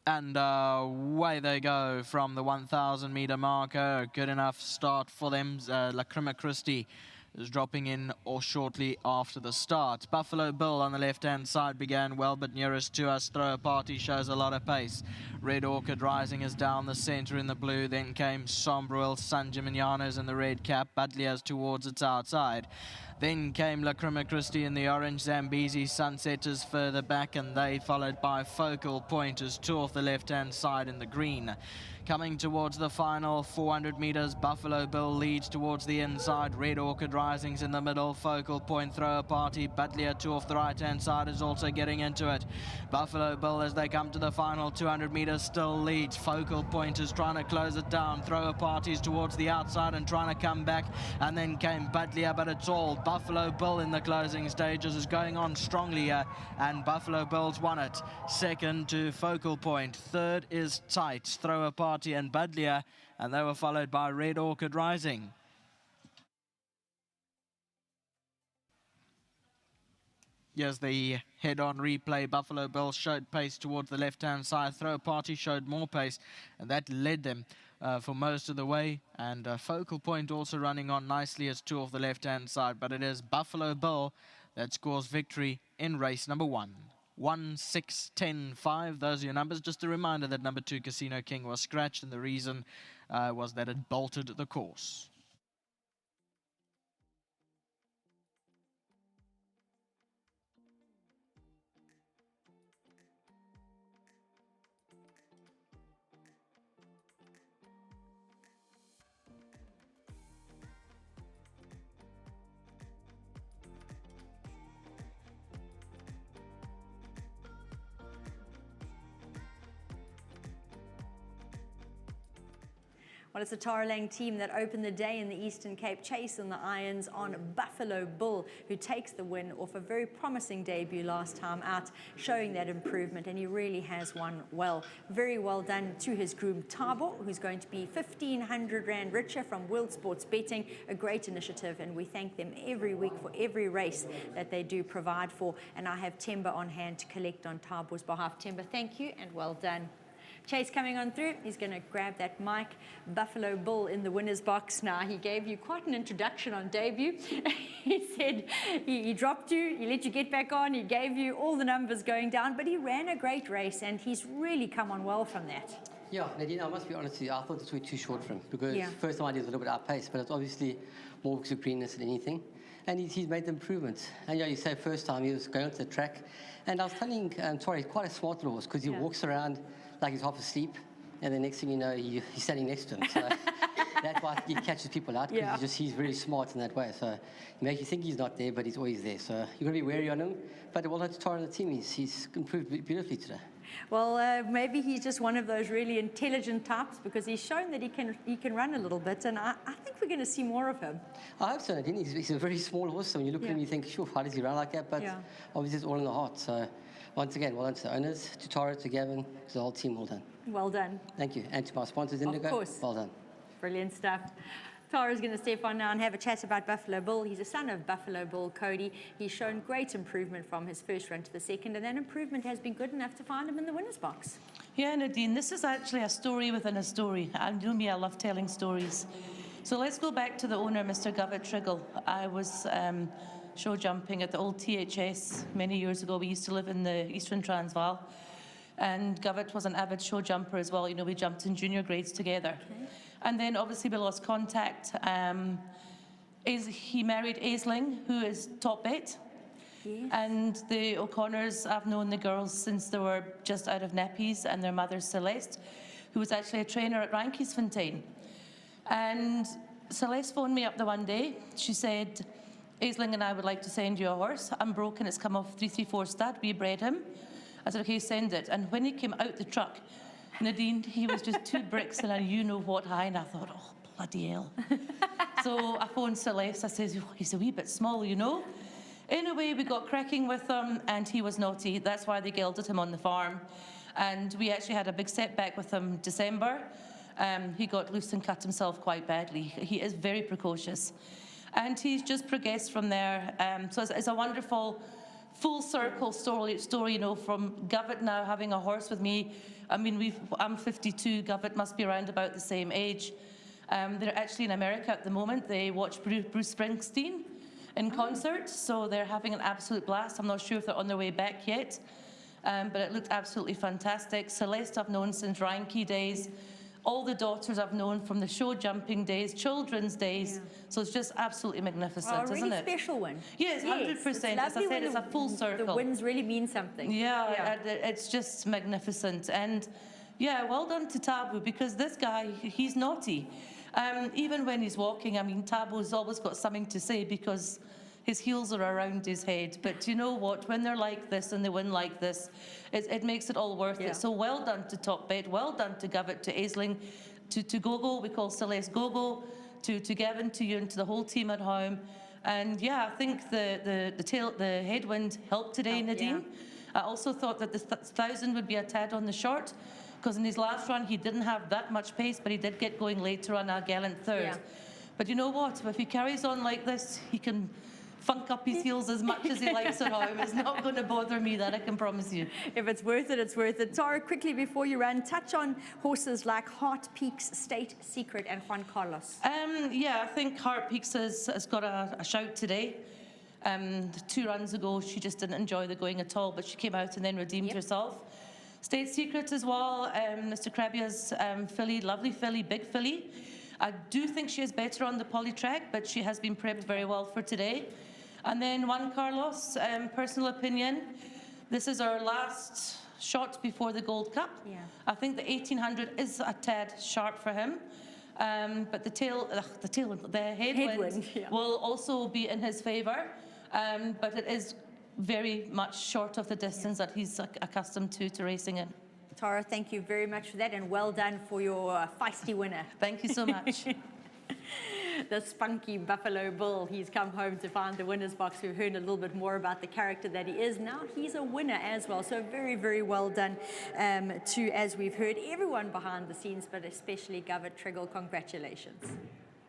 And away they go from the 1,000 meter marker. A good enough start for them. Lacrima Christie is dropping in or shortly after the start. Buffalo Bill on the left-hand side began well, but nearest to us, Thrower Party shows a lot of pace. Red Orchid Rising is down the centre in the blue. Then came Sombrewell, San Gimignano's in the red cap. Budlia's towards its outside. Then came Lacrima Christie in the orange. Zambezi Sunsetters further back, and they followed by Focal Point as two off the left-hand side in the green. Coming towards the final 400 metres, Buffalo Bill leads towards the inside. Red Orchid Rising's in the middle. Focal Point, Thrower Party, Budlia, two off the right-hand side, is also getting into it. Buffalo Bill, as they come to the final 200 metres, still leads. Focal Point is trying to close it down. Thrower Party's towards the outside and trying to come back. And then came Budlia, but it's all Buffalo Bill in the closing stages, is going on strongly here, and Buffalo Bill's won it. Second to Focal Point. Third is Tight, Thrower Party and Budlia, and they were followed by Red Orchid Rising. Yes, the head-on replay, Buffalo Bill showed pace towards the left-hand side. Thrower Party showed more pace, and that led them for most of the way. And Focal Point also running on nicely as two off the left-hand side. But it is Buffalo Bill that scores victory in race number 1. 1, 6, 10, 5. Those are your numbers. Just a reminder that number 2, Casino King, was scratched, and the reason was that it bolted the course. Well, it's the Taralang team that opened the day in the Eastern Cape, chasing the irons on Buffalo Bull, who takes the win off a very promising debut last time out, showing that improvement, and he really has won well. Very well done to his groom Tabo, who's going to be 1,500 Rand richer from World Sports Betting, a great initiative, and we thank them every week for every race that they do provide for. And I have Temba on hand to collect on Tabo's behalf. Temba, thank you and well done. Chase coming on through. He's going to grab that mic. Buffalo Bull in the winner's box now. He gave you quite an introduction on debut. He said he dropped you, he let you get back on, he gave you all the numbers going down, but he ran a great race and he's really come on well from that. Yeah, Nadine, I must be honest with you, I thought this was too short for him because first time I did was a little bit outpaced, but it's obviously more weeks of greenness than anything. And he's made the improvements. And yeah, you say first time he was going onto the track. And I was telling Tori, he's quite a smart little horse because he walks around like he's half asleep, and the next thing you know, he's standing next to him. So that's why he catches people out, because he's really smart in that way. So it makes you think he's not there, but he's always there. So you've got to be wary on him. But well done to Tara and the team. He's improved beautifully today. Well, maybe he's just one of those really intelligent types, because he's shown that he can run a little bit, and I think we're going to see more of him. I hope so, Nadine. He's a very small horse, so when you look at him, you think, sure, how does he run like that? But obviously it's all in the heart. So once again, well done to the owners, to Tara, to Gavin, to the whole team, well done. Well done. Thank you. And to my sponsors, Indigo, of course. Well done. Brilliant stuff. Tara's going to step on now and have a chat about Buffalo Bull. He's a son of Buffalo Bull, Cody. He's shown great improvement from his first run to the second, and that improvement has been good enough to find him in the winner's box. Yeah, Nadine, this is actually a story within a story. And you know me, I love telling stories. So let's go back to the owner, Mr. Govett Triggle. I was show jumping at the old THS many years ago. We used to live in the Eastern Transvaal. And Govett was an avid show jumper as well. You know, we jumped in junior grades together. Okay. And then obviously we lost contact. He married Aisling, who is top bet. Yes. And the O'Connors, I've known the girls since they were just out of nappies, and their mother Celeste, who was actually a trainer at Rankiesfontein. And Celeste phoned me up the one day. She said, Aisling and I would like to send you a horse. I'm broken, it's come off 334 stud. We bred him. I said, okay, send it. And when he came out the truck, Nadine, he was just 2 bricks and a you-know-what high, and I thought, oh, bloody hell. So I phoned Celeste. I said, oh, he's a wee bit small, you know. Anyway, we got cracking with him, and he was naughty. That's why they gelded him on the farm. And we actually had a big setback with him December. He got loose and cut himself quite badly. He is very precocious. And he's just progressed from there. So it's a wonderful full circle story, you know, from Govett now having a horse with me. I mean, I'm 52, Govett must be around about the same age. They're actually in America at the moment. They watch Bruce Springsteen in concert, so they're having an absolute blast. I'm not sure if they're on their way back yet, but it looked absolutely fantastic. Celeste I've known since Reinke days. All the daughters I've known from the show jumping days, children's days. So it's just absolutely magnificent, really isn't it? Special one. Yes, 100%. As I said, it's a full circle. The wins really mean something. Yeah, it's just magnificent. And yeah, well done to Tabu, because this guy, he's naughty. Even when he's walking, I mean, Tabu's always got something to say because his heels are around his head. But you know what? When they're like this and they win like this, it makes it all worth it. So well done to Top Bet, well done to Govett, to Aisling, to Gogo, we call Celeste Gogo, to Gavin, to you, and to the whole team at home. And yeah, I think the headwind helped today, Nadine. I also thought that the 1,000 would be a tad on the short, because in his last run he didn't have that much pace, but he did get going later on a gallant third. But you know what? If he carries on like this, he can funk up his heels as much as he likes at home. It's not going to bother me, that I can promise you. If it's worth it, it's worth it. Tara, quickly before you run, touch on horses like Heart Peaks, State Secret, and Juan Carlos. Yeah, I think Heart Peaks has got a shout today. 2 runs ago, she just didn't enjoy the going at all, but she came out and then redeemed herself. State Secret as well, Mr. Krabia's filly, lovely filly, big filly. I do think she is better on the poly track, but she has been prepped very well for today. And then Juan Carlos, personal opinion, this is our last shot before the Gold Cup. I think the 1800 is a tad sharp for him. But the headwind will also be in his favour. But it is very much short of the distance that he's accustomed to racing in. Tara, thank you very much for that, and well done for your feisty winner. Thank you so much. The spunky Buffalo Bull, he's come home to find the winner's box. We've heard a little bit more about the character that he is. Now he's a winner as well, so very, very well done to, as we've heard, everyone behind the scenes, but especially Govett Triggle. Congratulations.